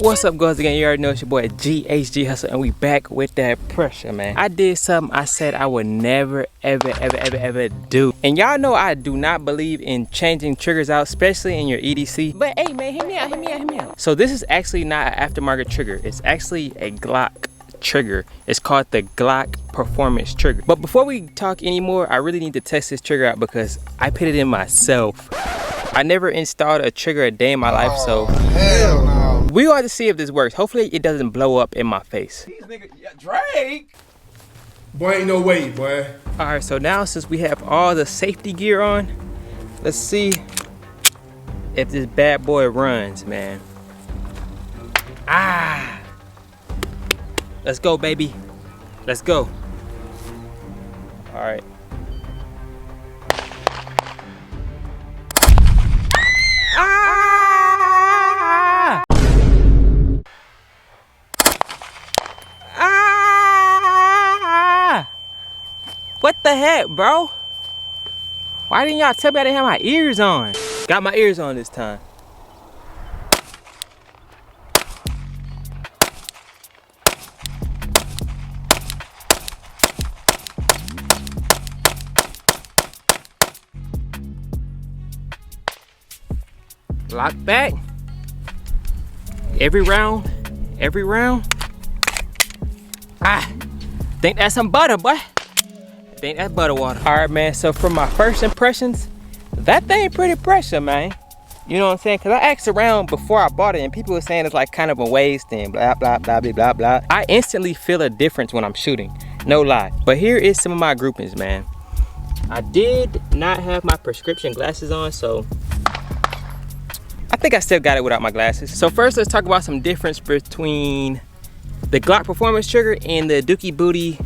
What's up, guys? Again, you already know it's your boy GHG Hustle, and we back with that pressure, man. I did something I said I would never, ever do. And y'all know I do not believe in changing triggers out, especially in your EDC. But hey, man, hear me out. So this is actually not an aftermarket trigger. It's actually a Glock trigger. It's called the Glock Performance Trigger. But before we talk anymore, I really need to test this trigger out because I put it in myself. I never installed a trigger a day in my life, so hell no. we ought to see if this works. Hopefully it doesn't blow up in my face. These niggas, yeah, Drake. Boy, ain't no way, boy. All right, so now since we have all the safety gear on, let's see if this bad boy runs, man. Let's go, baby. Let's go. All right. What the heck, bro? Why didn't y'all tell me I didn't have my ears on? Got my ears on this time. Lock back. Every round. Think that's some butter, boy. Think that's butter water. All right, man, so from my first impressions, that thing pretty pressure, man. You know what I'm saying? Cause I asked around before I bought it and people were saying it's like kind of a waste and blah, blah, blah, blah, blah, blah. I instantly feel a difference when I'm shooting, no lie. But here is some of my groupings, man. I did not have my prescription glasses on, so I think I still got it without my glasses. So first, let's talk about some difference between the Glock Performance Trigger and the Dookie Booty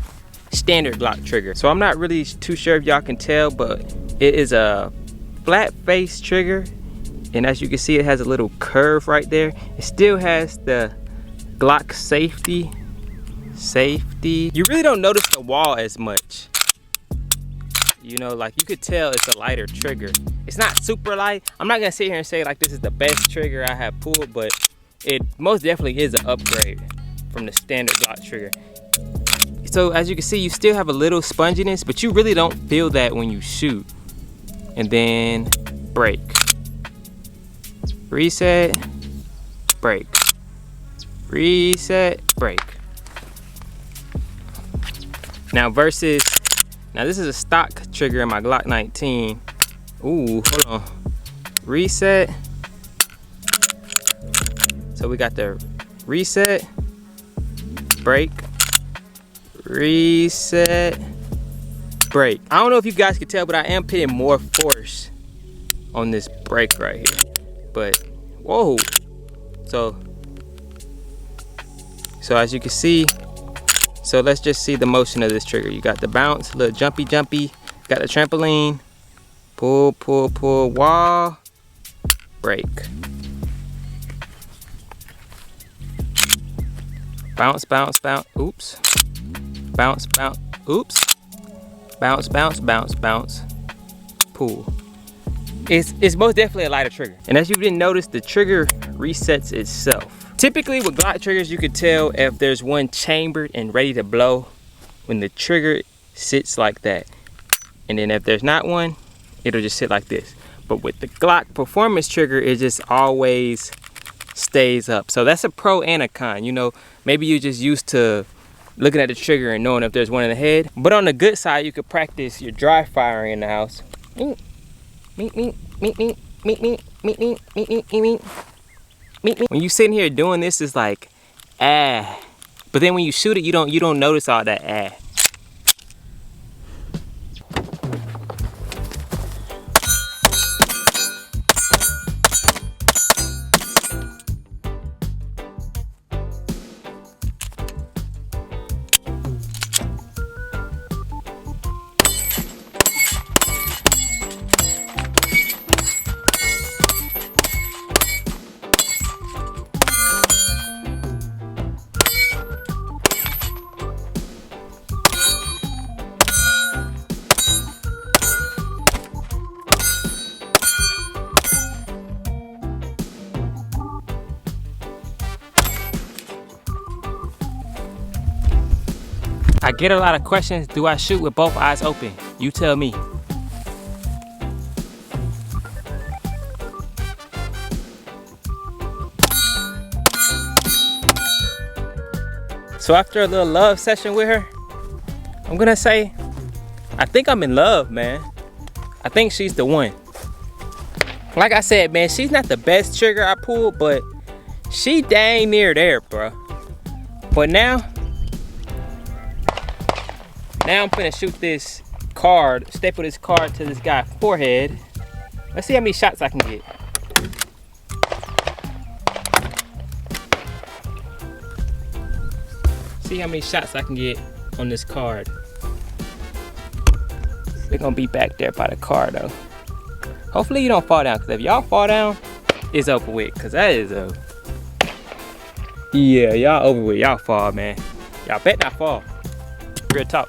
standard Glock trigger. So I'm not really too sure if y'all can tell, but it is a flat face trigger, and as you can see, it has a little curve right there. It still has the Glock safety. You really don't notice the wall as much. You know, like you could tell it's a lighter trigger. It's not super light. I'm not gonna sit here and say like this is the best trigger I have pulled, but it most definitely is an upgrade from the standard Glock trigger. So as you can see, you still have a little sponginess, but you really don't feel that when you shoot. And then break. Reset, break. Reset, break. Now this is a stock trigger in my Glock 19. Ooh, hold on. Reset. So we got the reset, break, reset, break. I don't know if you guys can tell, but I am putting more force on this break right here. But whoa. So as you can see, so let's just see the motion of this trigger. You got the bounce, little jumpy, got the trampoline, pull, wall, break. Bounce, oops. Bounce, oops. Bounce, pull. It's most definitely a lighter trigger. And as you didn't notice, the trigger resets itself. Typically with Glock triggers, you could tell if there's one chambered and ready to blow when the trigger sits like that. And then if there's not one, it'll just sit like this. But with the Glock Performance Trigger, it just always stays up. So that's a pro and a con. You know, maybe you're just used to looking at the trigger and knowing if there's one in the head. But on the good side, you could practice your dry firing in the house. When you sitting here doing this, it's like but then when you shoot it, you don't notice all that get a lot of questions. Do I shoot with both eyes open? You tell me. So after a little love session with her, I'm gonna say, I think I'm in love, man. I think she's the one. Like I said, man, she's not the best trigger I pulled, but she dang near there, bro. But now I'm finna shoot this card, staple this card to this guy's forehead. Let's see how many shots I can get. See how many shots I can get on this card. They're gonna be back there by the car though. Hopefully you don't fall down, because if y'all fall down, it's over with, because that is a... Yeah, y'all over with, y'all fall, man. Y'all bet not fall. Real talk.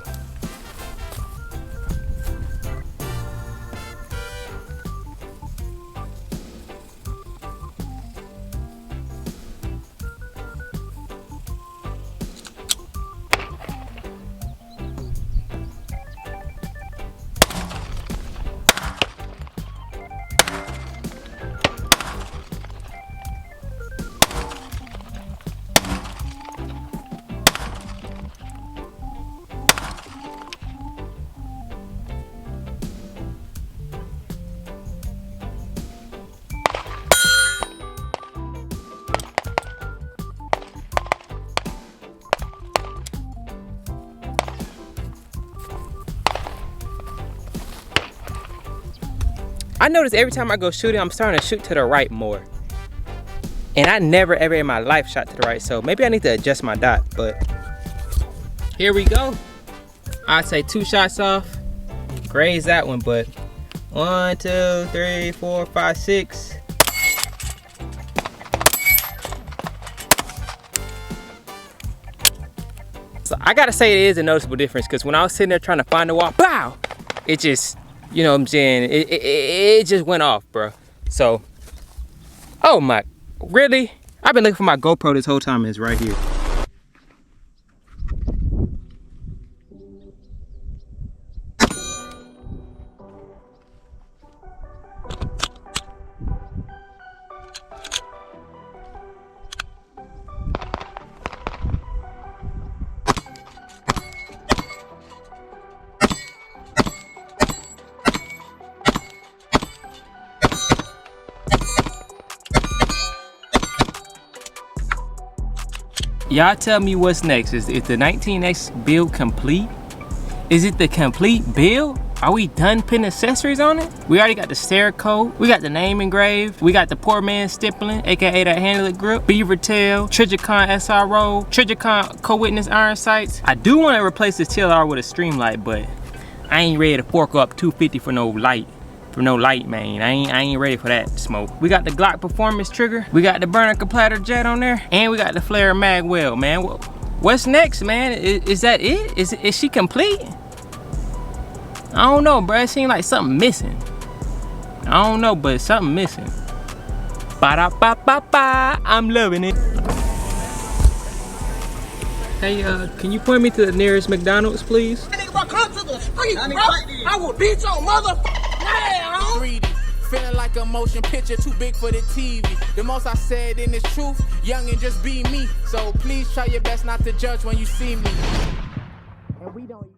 I notice every time I go shooting, I'm starting to shoot to the right more. And I never ever in my life shot to the right, so maybe I need to adjust my dot, but here we go. I'd say 2 shots off, graze that one, but 1, 2, 3, 4, 5, 6. So I gotta say it is a noticeable difference, because when I was sitting there trying to find the wall, pow! It just, you know what I'm saying, it just went off, bro. So, oh my, really? I've been looking for my GoPro this whole time, it's right here. Y'all tell me what's next. Is the 19X build complete? Is it the complete build? Are we done putting accessories on it? We already got the Cerakote, we got the name engraved, we got the poor man stippling, aka that handle grip, beaver tail, Trijicon SRO, Trijicon co-witness iron sights. I do want to replace this TLR with a streamlight, but I ain't ready to fork up 250 for no light. Man. I ain't ready for that smoke. We got the Glock performance trigger, we got the burner complatter jet on there, and we got the flare mag well, man. What's next, man? Is that it? Is she complete? I don't know, bro. It seems like something missing. I don't know, but something missing. Ba-da-ba-ba-ba. I'm loving it. Hey, can you point me to the nearest McDonald's, please? Nigga, bro, come to the street, bro. I will beat your motherfucking ass, 3D. Feeling like a motion picture too big for the TV. The most I said in this truth, young and just be me. So please try your best not to judge when you see me. And we don't